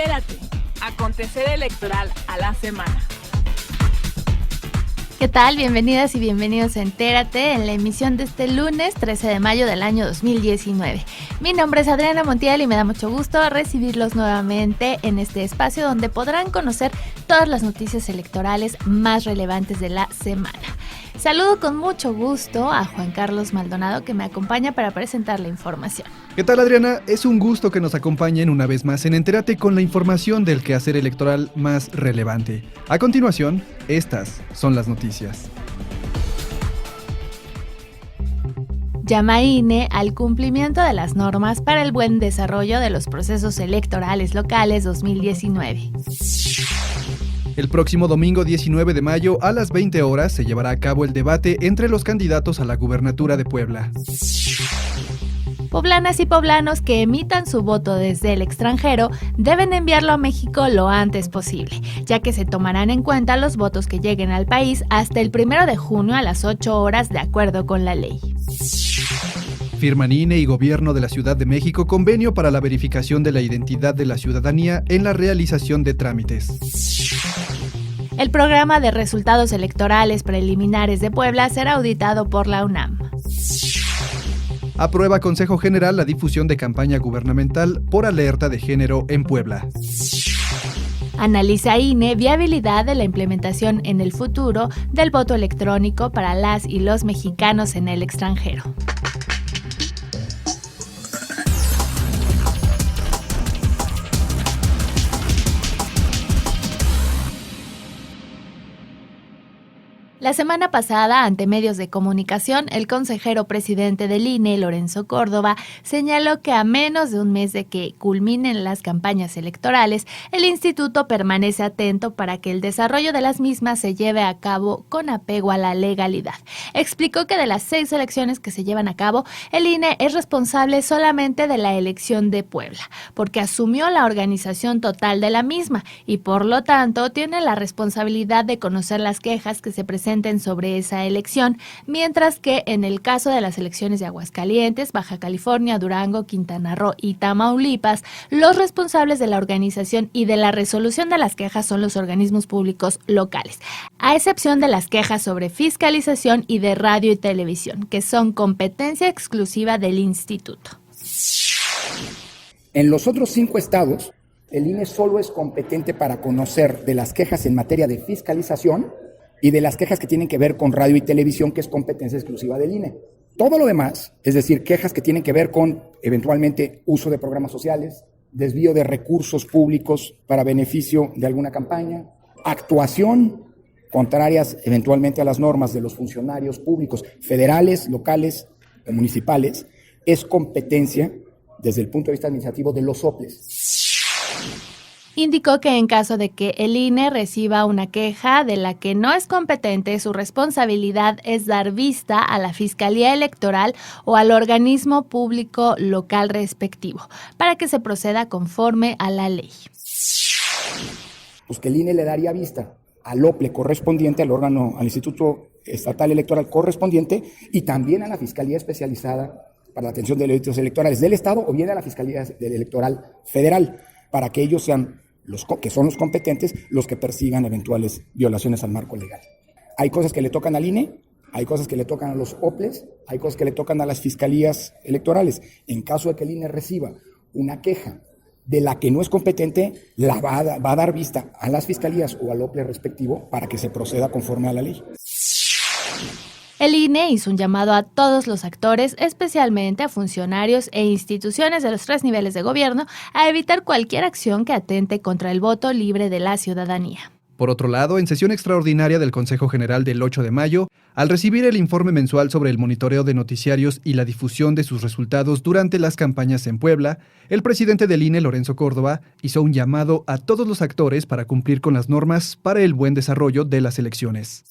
Entérate, acontecer electoral a la semana. ¿Qué tal? Bienvenidas y bienvenidos a Entérate en la emisión de este lunes 13 de mayo del año 2019. Mi nombre es Adriana Montiel y me da mucho gusto recibirlos nuevamente en este espacio donde podrán conocer todas las noticias electorales más relevantes de la semana. Saludo con mucho gusto a Juan Carlos Maldonado, que me acompaña para presentar la información. ¿Qué tal, Adriana? Es un gusto que nos acompañen una vez más en Entérate con la información del quehacer electoral más relevante. A continuación, estas son las noticias. Llama INE al cumplimiento de las normas para el buen desarrollo de los procesos electorales locales 2019. El próximo domingo 19 de mayo a las 20 horas se llevará a cabo el debate entre los candidatos a la gubernatura de Puebla. Poblanas y poblanos que emitan su voto desde el extranjero deben enviarlo a México lo antes posible, ya que se tomarán en cuenta los votos que lleguen al país hasta el 1 de junio a las 8 horas de acuerdo con la ley. Firman INE y Gobierno de la Ciudad de México convenio para la verificación de la identidad de la ciudadanía en la realización de trámites. El programa de resultados electorales preliminares de Puebla será auditado por la UNAM. Aprueba Consejo General la difusión de campaña gubernamental por alerta de género en Puebla. Analiza INE viabilidad de la implementación en el futuro del voto electrónico para las y los mexicanos en el extranjero. La semana pasada, ante medios de comunicación, el consejero presidente del INE, Lorenzo Córdoba, señaló que a menos de un mes de que culminen las campañas electorales, el instituto permanece atento para que el desarrollo de las mismas se lleve a cabo con apego a la legalidad. Explicó que de las 6 elecciones que se llevan a cabo, el INE es responsable solamente de la elección de Puebla, porque asumió la organización total de la misma y por lo tanto tiene la responsabilidad de conocer las quejas que se presentan sobre esa elección, mientras que en el caso de las elecciones de Aguascalientes, Baja California, Durango, Quintana Roo y Tamaulipas, los responsables de la organización y de la resolución de las quejas son los organismos públicos locales, a excepción de las quejas sobre fiscalización y de radio y televisión, que son competencia exclusiva del instituto. En los otros 5 estados, el INE solo es competente para conocer de las quejas en materia de fiscalización y de las quejas que tienen que ver con radio y televisión, que es competencia exclusiva del INE. Todo lo demás, es decir, quejas que tienen que ver con, eventualmente, uso de programas sociales, desvío de recursos públicos para beneficio de alguna campaña, actuación contrarias, eventualmente, a las normas de los funcionarios públicos, federales, locales o municipales, es competencia, desde el punto de vista administrativo, de los OPLES. Indicó que en caso de que el INE reciba una queja de la que no es competente, su responsabilidad es dar vista a la Fiscalía Electoral o al organismo público local respectivo, para que se proceda conforme a la ley. Pues que el INE le daría vista al OPLE correspondiente, al órgano, al Instituto Estatal Electoral correspondiente, y también a la Fiscalía Especializada para la Atención de Delitos Electorales del Estado, o bien a la Fiscalía Electoral Federal, para que ellos sean los que son los competentes, los que persigan eventuales violaciones al marco legal. Hay cosas que le tocan al INE, hay cosas que le tocan a los OPLES, hay cosas que le tocan a las fiscalías electorales. En caso de que el INE reciba una queja de la que no es competente, la va a dar vista a las fiscalías o al OPLE respectivo para que se proceda conforme a la ley. El INE hizo un llamado a todos los actores, especialmente a funcionarios e instituciones de los 3 niveles de gobierno, a evitar cualquier acción que atente contra el voto libre de la ciudadanía. Por otro lado, en sesión extraordinaria del Consejo General del 8 de mayo, al recibir el informe mensual sobre el monitoreo de noticiarios y la difusión de sus resultados durante las campañas en Puebla, el presidente del INE, Lorenzo Córdoba, hizo un llamado a todos los actores para cumplir con las normas para el buen desarrollo de las elecciones.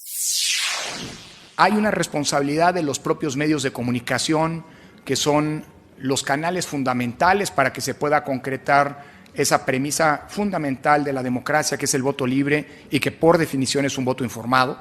Hay una responsabilidad de los propios medios de comunicación, que son los canales fundamentales para que se pueda concretar esa premisa fundamental de la democracia, que es el voto libre y que por definición es un voto informado.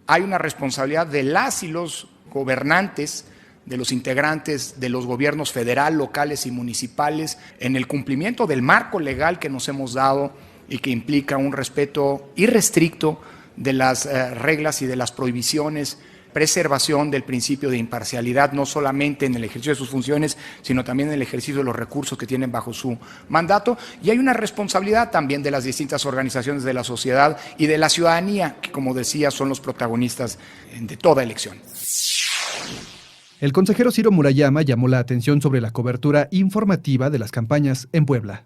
Hay una responsabilidad de las y los gobernantes de los integrantes de los gobiernos federal, locales y municipales en el cumplimiento del marco legal que nos hemos dado y que implica un respeto irrestricto de las reglas y de las prohibiciones, preservación del principio de imparcialidad, no solamente en el ejercicio de sus funciones, sino también en el ejercicio de los recursos que tienen bajo su mandato. Y hay una responsabilidad también de las distintas organizaciones de la sociedad y de la ciudadanía, que, como decía, son los protagonistas de toda elección. El consejero Ciro Murayama llamó la atención sobre la cobertura informativa de las campañas en Puebla.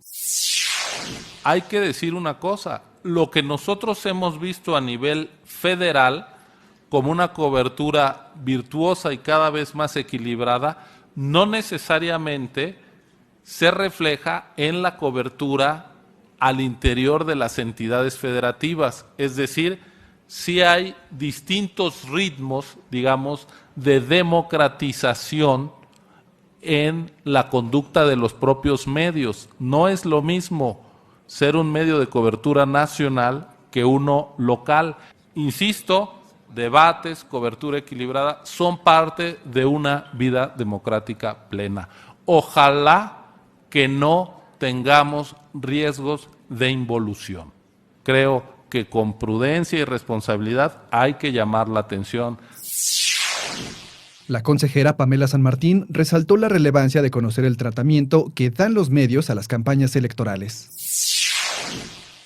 Hay que decir una cosa, lo que nosotros hemos visto a nivel federal como una cobertura virtuosa y cada vez más equilibrada, no necesariamente se refleja en la cobertura al interior de las entidades federativas. Es decir, sí hay distintos ritmos, digamos, de democratización en la conducta de los propios medios. No es lo mismo ser un medio de cobertura nacional que uno local. Insisto, debates, cobertura equilibrada, son parte de una vida democrática plena. Ojalá que no tengamos riesgos de involución. Creo que con prudencia y responsabilidad hay que llamar la atención. La consejera Pamela San Martín resaltó la relevancia de conocer el tratamiento que dan los medios a las campañas electorales.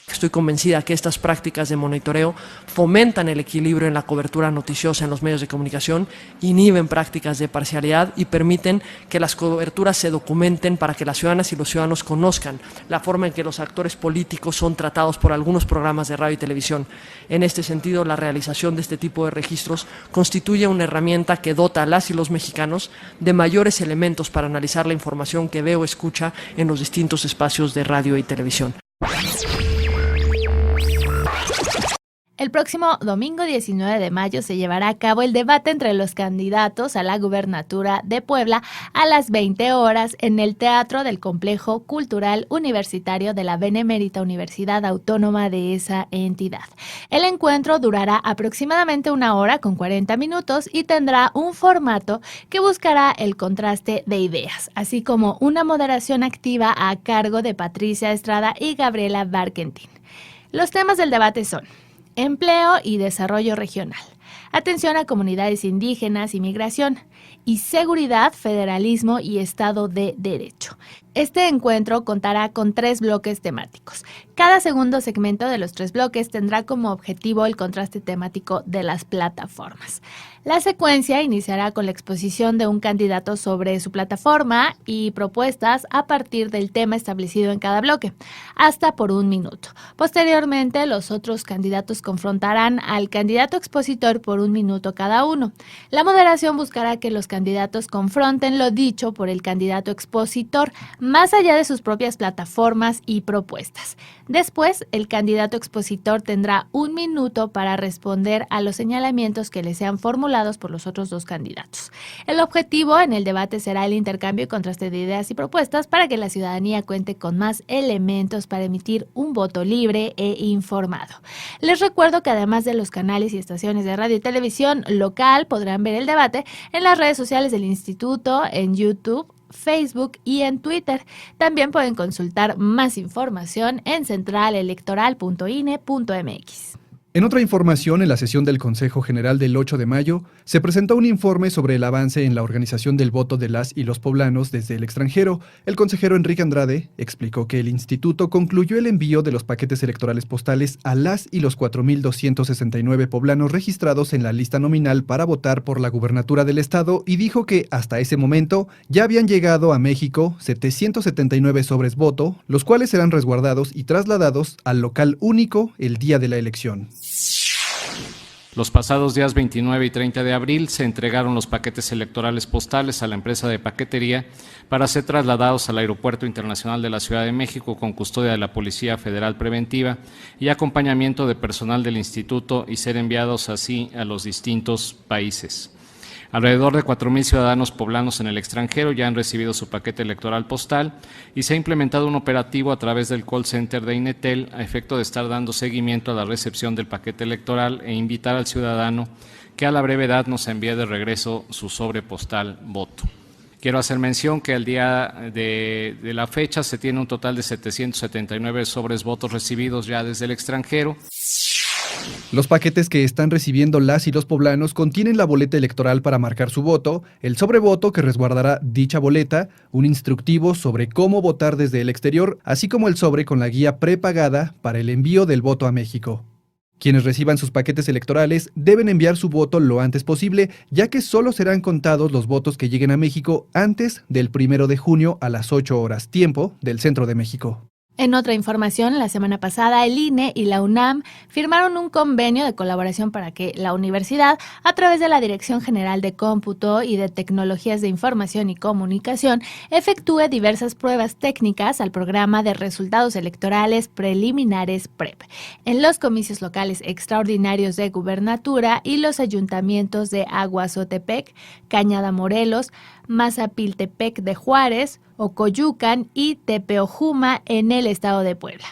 Estoy convencida que estas prácticas de monitoreo fomentan el equilibrio en la cobertura noticiosa en los medios de comunicación, inhiben prácticas de parcialidad y permiten que las coberturas se documenten para que las ciudadanas y los ciudadanos conozcan la forma en que los actores políticos son tratados por algunos programas de radio y televisión. En este sentido, la realización de este tipo de registros constituye una herramienta que dota a las y los mexicanos de mayores elementos para analizar la información que ve o escucha en los distintos espacios de radio y televisión. El próximo domingo 19 de mayo se llevará a cabo el debate entre los candidatos a la gubernatura de Puebla a las 20 horas en el Teatro del Complejo Cultural Universitario de la Benemérita Universidad Autónoma de esa entidad. El encuentro durará aproximadamente 1 hora con 40 minutos y tendrá un formato que buscará el contraste de ideas, así como una moderación activa a cargo de Patricia Estrada y Gabriela Barkentin. Los temas del debate son: empleo y desarrollo regional, atención a comunidades indígenas y migración, y seguridad, federalismo y Estado de Derecho. Este encuentro contará con 3 bloques temáticos. Cada segundo segmento de los 3 bloques tendrá como objetivo el contraste temático de las plataformas. La secuencia iniciará con la exposición de un candidato sobre su plataforma y propuestas a partir del tema establecido en cada bloque, hasta por 1 minuto. Posteriormente, los otros candidatos confrontarán al candidato expositor por 1 minuto cada uno. La moderación buscará que los candidatos confronten lo dicho por el candidato expositor, más allá de sus propias plataformas y propuestas. Después, el candidato expositor tendrá 1 minuto para responder a los señalamientos que le sean formulados por los otros 2 candidatos. El objetivo en el debate será el intercambio y contraste de ideas y propuestas para que la ciudadanía cuente con más elementos para emitir un voto libre e informado. Les recuerdo que además de los canales y estaciones de radio y televisión local, podrán ver el debate en las redes sociales del instituto, en YouTube, Facebook y en Twitter. También pueden consultar más información en centralelectoral.ine.mx. En otra información, en la sesión del Consejo General del 8 de mayo, se presentó un informe sobre el avance en la organización del voto de las y los poblanos desde el extranjero. El consejero Enrique Andrade explicó que el instituto concluyó el envío de los paquetes electorales postales a las y los 4,269 poblanos registrados en la lista nominal para votar por la gubernatura del estado y dijo que hasta ese momento ya habían llegado a México 779 sobres voto, los cuales serán resguardados y trasladados al local único el día de la elección. Los pasados días 29 y 30 de abril se entregaron los paquetes electorales postales a la empresa de paquetería para ser trasladados al Aeropuerto Internacional de la Ciudad de México con custodia de la Policía Federal Preventiva y acompañamiento de personal del instituto y ser enviados así a los distintos países. Alrededor de 4,000 ciudadanos poblanos en el extranjero ya han recibido su paquete electoral postal y se ha implementado un operativo a través del call center de INETEL a efecto de estar dando seguimiento a la recepción del paquete electoral e invitar al ciudadano que a la brevedad nos envíe de regreso su sobre postal voto. Quiero hacer mención que al día de la fecha se tiene un total de 779 sobres votos recibidos ya desde el extranjero. Los paquetes que están recibiendo las y los poblanos contienen la boleta electoral para marcar su voto, el sobrevoto que resguardará dicha boleta, un instructivo sobre cómo votar desde el exterior, así como el sobre con la guía prepagada para el envío del voto a México. Quienes reciban sus paquetes electorales deben enviar su voto lo antes posible, ya que solo serán contados los votos que lleguen a México antes del 1 de junio a las 8 horas, tiempo del Centro de México. En otra información, la semana pasada el INE y la UNAM firmaron un convenio de colaboración para que la universidad, a través de la Dirección General de Cómputo y de Tecnologías de Información y Comunicación, efectúe diversas pruebas técnicas al programa de resultados electorales preliminares PREP en los comicios locales extraordinarios de gubernatura y los ayuntamientos de Aguazotepec, Cañada Morelos, Mazapiltepec de Juárez, Ocoyucan y Tepeojuma en el estado de Puebla,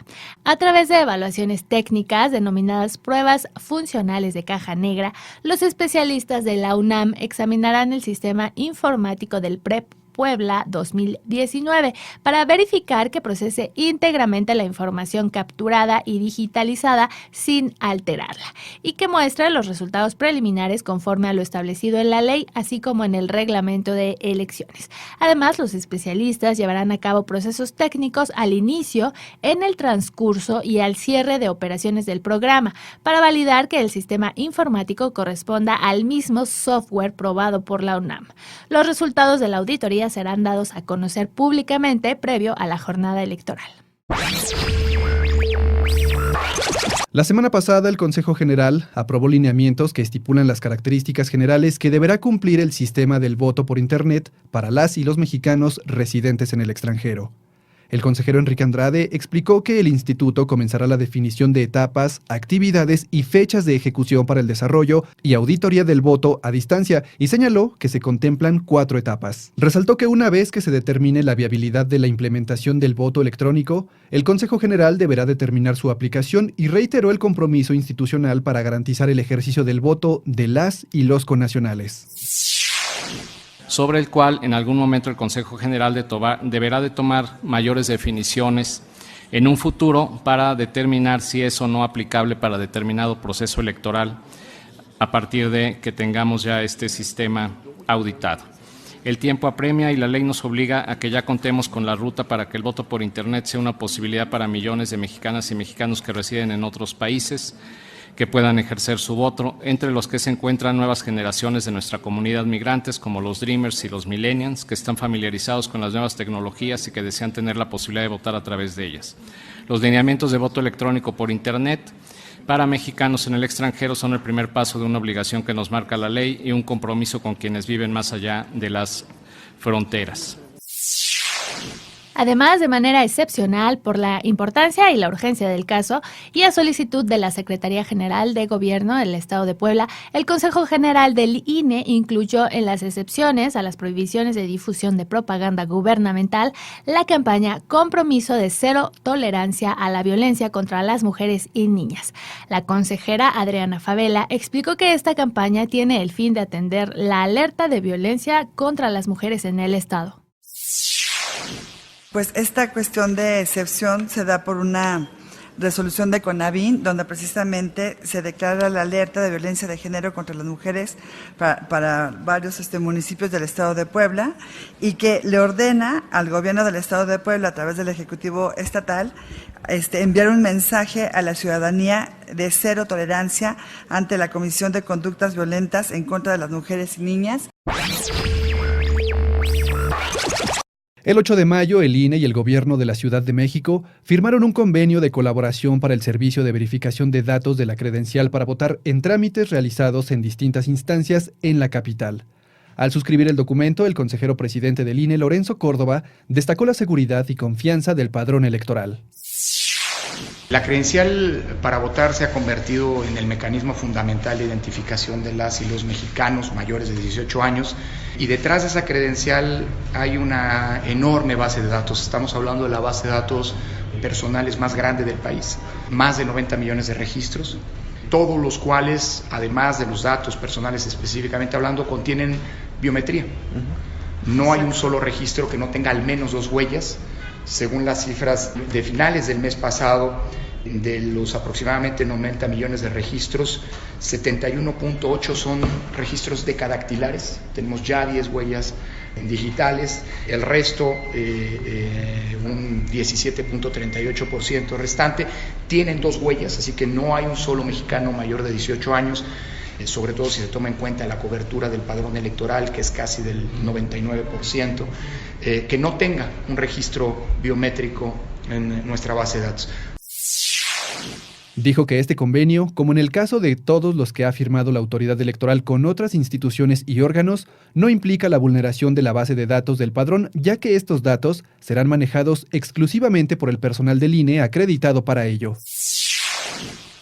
a través de evaluaciones técnicas denominadas pruebas funcionales de caja negra. Los especialistas de la UNAM examinarán el sistema informático del PREP Puebla 2019 para verificar que procese íntegramente la información capturada y digitalizada sin alterarla y que muestre los resultados preliminares conforme a lo establecido en la ley, así como en el reglamento de elecciones. Además, los especialistas llevarán a cabo procesos técnicos al inicio, en el transcurso y al cierre de operaciones del programa para validar que el sistema informático corresponda al mismo software probado por la UNAM. Los resultados de la auditoría serán dados a conocer públicamente previo a la jornada electoral. La semana pasada, el Consejo General aprobó lineamientos que estipulan las características generales que deberá cumplir el sistema del voto por Internet para las y los mexicanos residentes en el extranjero. El consejero Enrique Andrade explicó que el instituto comenzará la definición de etapas, actividades y fechas de ejecución para el desarrollo y auditoría del voto a distancia y señaló que se contemplan 4 etapas. Resaltó que una vez que se determine la viabilidad de la implementación del voto electrónico, el Consejo General deberá determinar su aplicación y reiteró el compromiso institucional para garantizar el ejercicio del voto de las y los connacionales, sobre el cual en algún momento el Consejo General deberá de tomar mayores definiciones en un futuro para determinar si es o no aplicable para determinado proceso electoral a partir de que tengamos ya este sistema auditado. El tiempo apremia y la ley nos obliga a que ya contemos con la ruta para que el voto por Internet sea una posibilidad para millones de mexicanas y mexicanos que residen en otros países, que puedan ejercer su voto, entre los que se encuentran nuevas generaciones de nuestra comunidad migrantes, como los Dreamers y los Millennials, que están familiarizados con las nuevas tecnologías y que desean tener la posibilidad de votar a través de ellas. Los lineamientos de voto electrónico por Internet para mexicanos en el extranjero son el primer paso de una obligación que nos marca la ley y un compromiso con quienes viven más allá de las fronteras. Además, de manera excepcional por la importancia y la urgencia del caso y a solicitud de la Secretaría General de Gobierno del Estado de Puebla, el Consejo General del INE incluyó en las excepciones a las prohibiciones de difusión de propaganda gubernamental la campaña Compromiso de Cero Tolerancia a la Violencia contra las Mujeres y Niñas. La consejera Adriana Favela explicó que esta campaña tiene el fin de atender la alerta de violencia contra las mujeres en el Estado. Pues esta cuestión de excepción se da por una resolución de CONAVIN, donde precisamente se declara la alerta de violencia de género contra las mujeres para varios municipios del Estado de Puebla y que le ordena al gobierno del Estado de Puebla, a través del Ejecutivo Estatal, enviar un mensaje a la ciudadanía de cero tolerancia ante la comisión de conductas violentas en contra de las mujeres y niñas. El 8 de mayo, el INE y el Gobierno de la Ciudad de México firmaron un convenio de colaboración para el servicio de verificación de datos de la credencial para votar en trámites realizados en distintas instancias en la capital. Al suscribir el documento, el consejero presidente del INE, Lorenzo Córdoba, destacó la seguridad y confianza del padrón electoral. La credencial para votar se ha convertido en el mecanismo fundamental de identificación de las y los mexicanos mayores de 18 años y detrás de esa credencial hay una enorme base de datos. Estamos hablando de la base de datos personales más grande del país, más de 90 millones de registros, todos los cuales, además de los datos personales específicamente hablando, contienen biometría. No hay un solo registro que no tenga al menos 2 huellas. Según las cifras de finales del mes pasado, de los aproximadamente 90 millones de registros, 71.8 son registros decadactilares. Tenemos ya 10 huellas digitales, el resto, un 17.38% restante, tienen 2 huellas, así que no hay un solo mexicano mayor de 18 años, sobre todo si se toma en cuenta la cobertura del padrón electoral, que es casi del 99%, que no tenga un registro biométrico en nuestra base de datos. Dijo que este convenio, como en el caso de todos los que ha firmado la autoridad electoral con otras instituciones y órganos, no implica la vulneración de la base de datos del padrón, ya que estos datos serán manejados exclusivamente por el personal del INE acreditado para ello.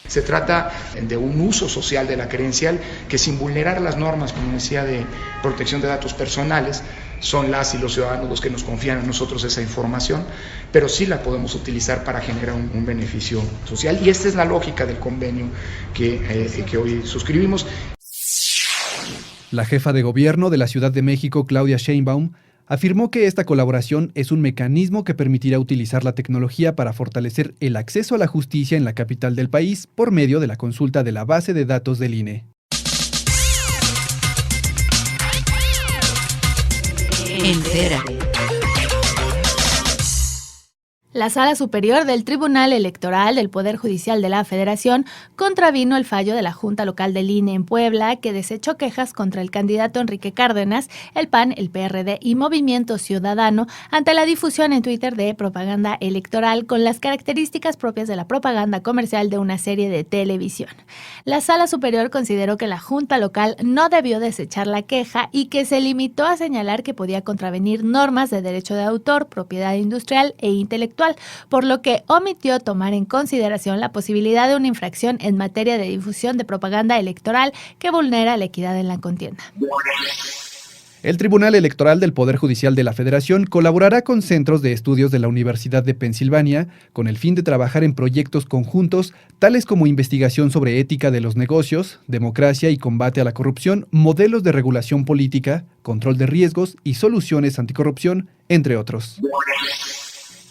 Se trata de un uso social de la credencial que, sin vulnerar las normas, como decía, de protección de datos personales, son las y los ciudadanos los que nos confían a nosotros esa información, pero sí la podemos utilizar para generar un beneficio social. Y esta es la lógica del convenio que hoy suscribimos. La jefa de gobierno de la Ciudad de México, Claudia Sheinbaum, afirmó que esta colaboración es un mecanismo que permitirá utilizar la tecnología para fortalecer el acceso a la justicia en la capital del país por medio de la consulta de la base de datos del INE. Entérate. La Sala Superior del Tribunal Electoral del Poder Judicial de la Federación contravino el fallo de la Junta Local del INE en Puebla, que desechó quejas contra el candidato Enrique Cárdenas, el PAN, el PRD y Movimiento Ciudadano ante la difusión en Twitter de propaganda electoral con las características propias de la propaganda comercial de una serie de televisión. La Sala Superior consideró que la Junta Local no debió desechar la queja y que se limitó a señalar que podía contravenir normas de derecho de autor, propiedad industrial e intelectual, por lo que omitió tomar en consideración la posibilidad de una infracción en materia de difusión de propaganda electoral que vulnera la equidad en la contienda. El Tribunal Electoral del Poder Judicial de la Federación colaborará con centros de estudios de la Universidad de Pensilvania con el fin de trabajar en proyectos conjuntos tales como investigación sobre ética de los negocios, democracia y combate a la corrupción, modelos de regulación política, control de riesgos y soluciones anticorrupción, entre otros.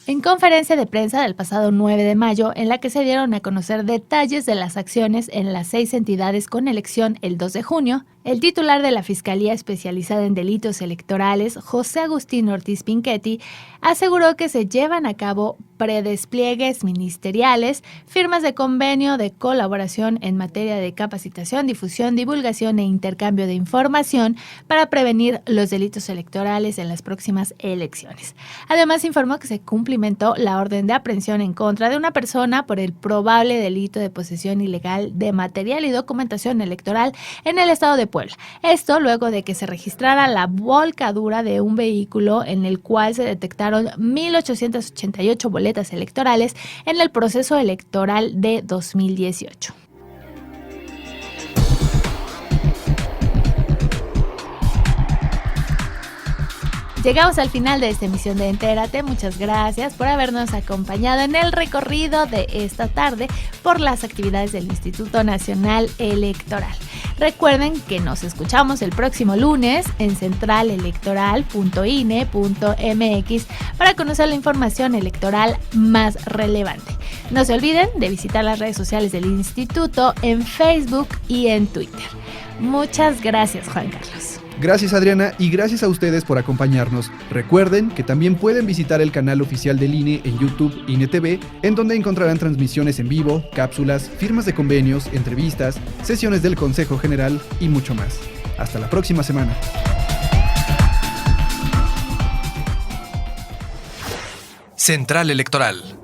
En conferencia de prensa del pasado 9 de mayo, en la que se dieron a conocer detalles de las acciones en las 6 entidades con elección el 2 de junio, el titular de la Fiscalía Especializada en Delitos Electorales, José Agustín Ortiz Pinchetti, aseguró que se llevan a cabo predespliegues ministeriales, firmas de convenio de colaboración en materia de capacitación, difusión, divulgación e intercambio de información para prevenir los delitos electorales en las próximas elecciones. Además, informó que se cumplimentó la orden de aprehensión en contra de una persona por el probable delito de posesión ilegal de material y documentación electoral en el estado de Puebla. Esto luego de que se registrara la volcadura de un vehículo en el cual se detectaron 1,888 boletas electorales en el proceso electoral de 2018. Llegamos al final de esta emisión de Entérate. Muchas gracias por habernos acompañado en el recorrido de esta tarde por las actividades del Instituto Nacional Electoral. Recuerden que nos escuchamos el próximo lunes en centralelectoral.ine.mx para conocer la información electoral más relevante. No se olviden de visitar las redes sociales del Instituto en Facebook y en Twitter. Muchas gracias, Juan Carlos. Gracias, Adriana, y gracias a ustedes por acompañarnos. Recuerden que también pueden visitar el canal oficial del INE en YouTube, INE TV, en donde encontrarán transmisiones en vivo, cápsulas, firmas de convenios, entrevistas, sesiones del Consejo General y mucho más. Hasta la próxima semana. Central Electoral.